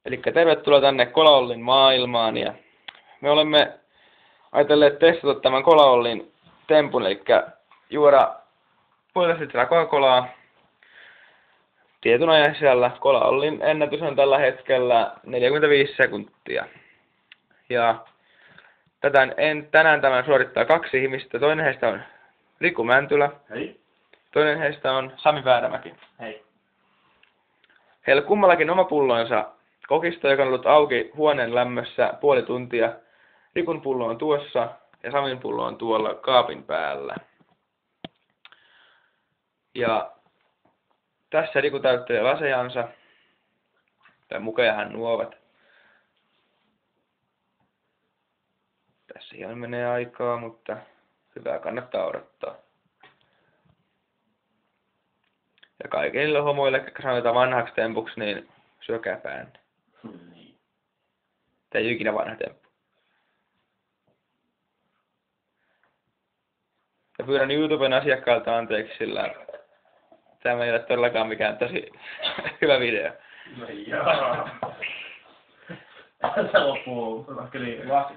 Eli tervetuloa tänne Kolaollin maailmaan. Ja me olemme ajatelleet testata tämän Kolaollin tempun, eli juoda puolitoista litraa Coca-Colaa tietyn ajan sisällä. Kolaollin ennätys on tällä hetkellä 45 sekuntia. Ja tänään tämän suorittaa 2 ihmistä. Toinen heistä on Riku Mäntylä. Hei. Toinen heistä on Sami Väärämäki. Hei. Heillä kummallakin oma pullonsa kokista, joka on ollut auki huoneen lämmössä puoli tuntia. Rikun pullo on tuossa ja Samin pullo on tuolla kaapin päällä. Ja tässä Riku täyttelee lasejansa. Tai mukejahan nuovat. Tässä ihan menee aikaa, mutta hyvää kannattaa odottaa. Ja kaikille homoille, jotka sanotaan vanhaksi tempuksi, niin syökää päänne. Tämä ei ole ikinä vanha temppu. Ja pyydän YouTuben asiakkailta anteeksi, sillä tämä ei ole todellakaan mikään tosi hyvä video. No jaa. Tässä loppuu lasi.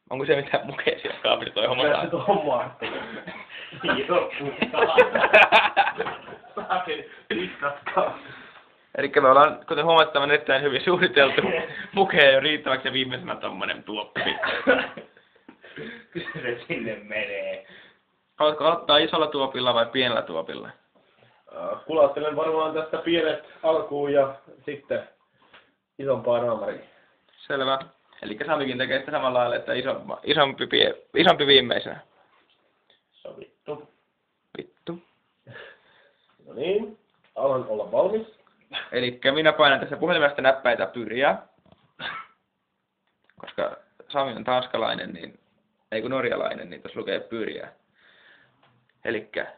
Onko se mitään mukea siellä kaapissa toi homma? Kyllä se hommaa. Elikkä me ollaan, kuten huomattavan, erittäin hyvin suunniteltu mukea jo riittäväksi ja viimeisenä tommonen tuoppi. Kyllä se sinne menee. Haluatko aloittaa isolla tuopilla vai pienellä tuopilla? Kulauttelen varmaan tästä pienet alkuun ja sitten isompaan naamariin. Selvä. Elikkä Samikin tekee sitä samalla lailla, että isompi viimeisenä. Sovittu. Vittu. No niin, alan olla valmis. Elikkä minä painan tässä puhelimesta näppäitä pyriä. Koska Sami on tanskalainen, niin ei kun norjalainen, niin tuossa lukee pyriä. Elikkä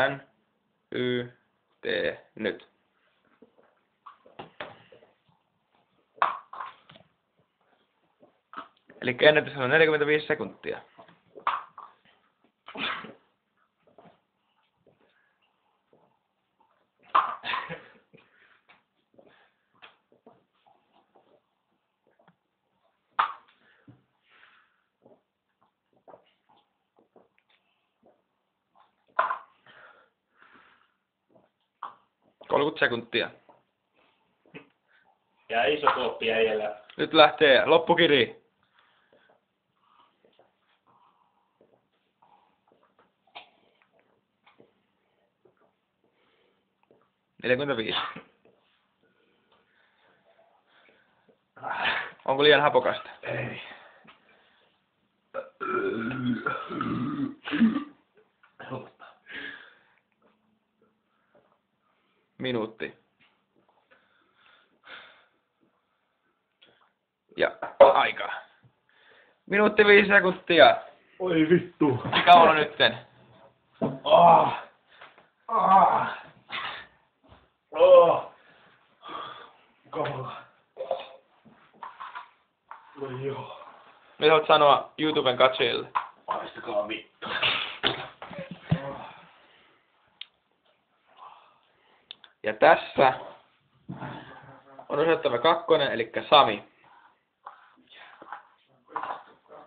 N, Y, T, nyt. Elikkä ennätys on 45 sekuntia. Sekuntia. Ja iso tuoppi jäljellä. Nyt lähtee loppukiri. $45. Onko liian hapokasta? Ei. Minuutti. Ja aika. Minuutti 5 sekuntia. Oi vittu. Mikä on nytten? Kamala. No joo. Mitä haluat sanoa YouTuben katsojille? Paistakaa vittu. Ja tässä on osoittava 2, eli Sami.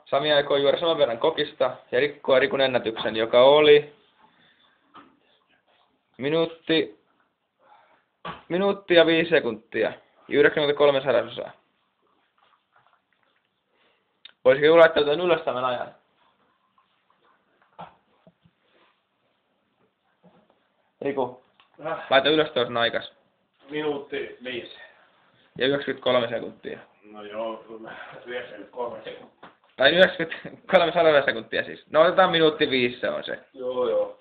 Sami aikoo juoda saman verran kokista ja rikkoa Rikun ennätyksen, joka oli minuutti ja 5 sekuntia. 93 sadasosaa. Voisiko joku laittaa tämän ylös tämän ajan? Riku, laita ylös tuossa aikas. Minuutti 5. Ja 93 sekuntia. No joo, 93 sekuntia. Tai 93 sekuntia siis. No otetaan minuutti 5, se on se. Joo.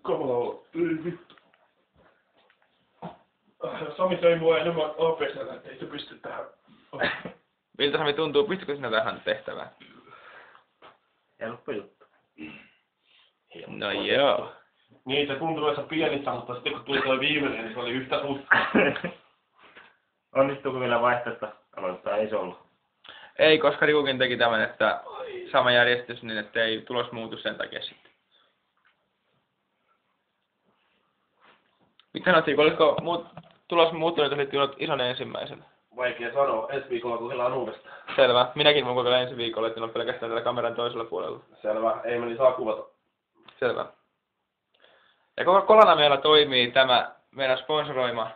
Kamala. Ei vittu. Sami söi mua enemmän APS:llä, ettei se pysty tähän. Miltä Sami tuntuu? Pystykö sinä tähän tehtävään? Helppo juttu. No joo. Niin, se tuntui noissa pienissä, mutta sitten kun tuli tuo viimeinen, niin se oli yhtä susta. Onnistuuko vielä vaihtoehto aloittaa isolla? Ei, koska Rikukin teki tämän, että sama järjestys, niin että ei tulos muutu sen takia sitten. Mitä sanottiin, olisiko tulos muuttunut, että olit juonut ison ensimmäisen? Vaikea sanoa. Ensi viikolla kokeillaan uudestaan. Selvä. Minäkin voin kokeilla ensi viikolla, että on pelkästään tällä kameran toisella puolella. Selvä. Ei meni saa kuvata. Selvä. Ja Coca-Colana meillä toimii tämä meidän sponsoroima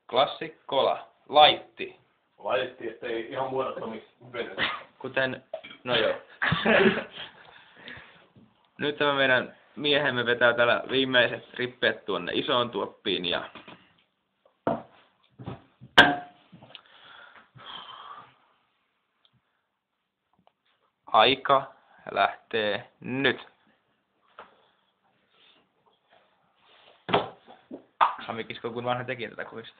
Classic Cola. Laitti. Laitettiin, ettei ihan muodottomiksi venetä. Kuten, no joo. Nyt tämä meidän miehemme vetää täällä viimeiset rippeet tuonne isoon tuoppiin ja aika lähtee nyt. Sami kiskoo kun vanha tekijä tätä kuvista.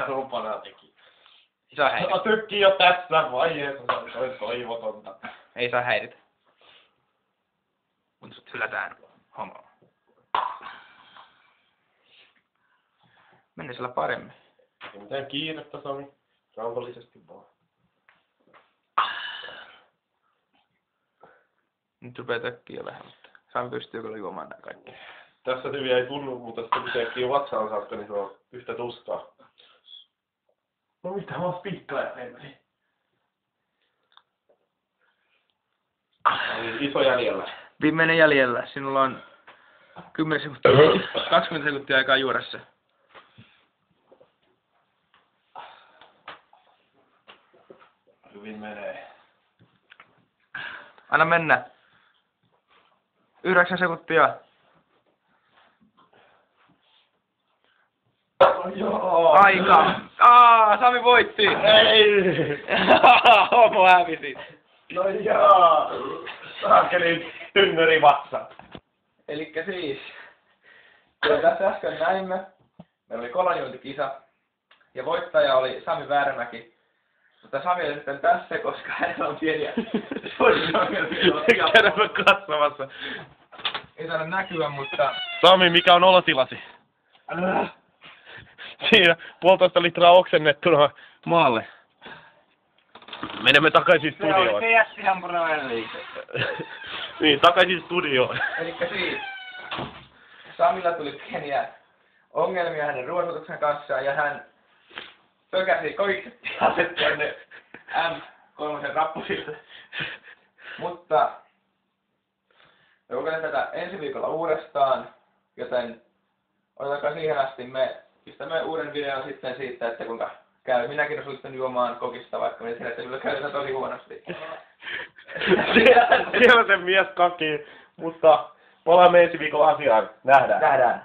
Rupanaa teki. Ei saa häiritä. Mä tykkii jo tässä vaiheessa, se on toivotonta. Ei saa häiritä. Kun sut hylätään. Homo. Mennä sillä paremmin. Ei mitään kiirettä, Sami. Rauhallisesti vaan. Nyt rupeaa tökkiä vähän, mutta Sami pystyy kyllä juomaan nää kaikki. Tässä tyviä ei tunnu, mutta sitten kun tekee vatsaan saakka, niin se on yhtä tuskaa. No mitä, mä oon spiikkaja, hemmeli. Iso jäljellä. Viimeinen jäljellä. Sinulla on 10 sekuntia, 20 sekuntia aikaa juoda se. Hyvin menee. Anna mennä. 9 sekuntia. Joo. Aika. Sami voitti. Ei. Homo hävisi. No jaa. Saakeli tynnöri vatsa. Elikkä siis, kuten tässä äsken näimme, meillä oli kolanjuontikisa ja voittaja oli Sami Värmäki. Mutta Sami oli sitten tässä, koska hänellä on pieniä Käydämme katsomassa. Ei taida näkyä, mutta Sami, mikä on olotilasi? Siinä 1,5 litraa oksennettuna maalle. Menemme takaisin studioon. Se jätti hampurilainen liike. Niin, takaisin studioon. elikkä siis, Samilla tuli pieniä ongelmia hänen ruoantuotuksen kanssa ja hän pökäsi koikset pihalle tuonne M3 rappusille. Mutta me kokeilemme tätä ensi viikolla uudestaan, joten odotakaa siihen asti. Me pistämme uuden videon sitten siitä, että kuinka käy. Minäkin osuutin juomaan kokista, vaikka me tiedän, että kyllä käy tosi huonosti. Siellä se mies kakii, mutta palaamme ensi viikolla asiaan. Nähdään. Nähdään.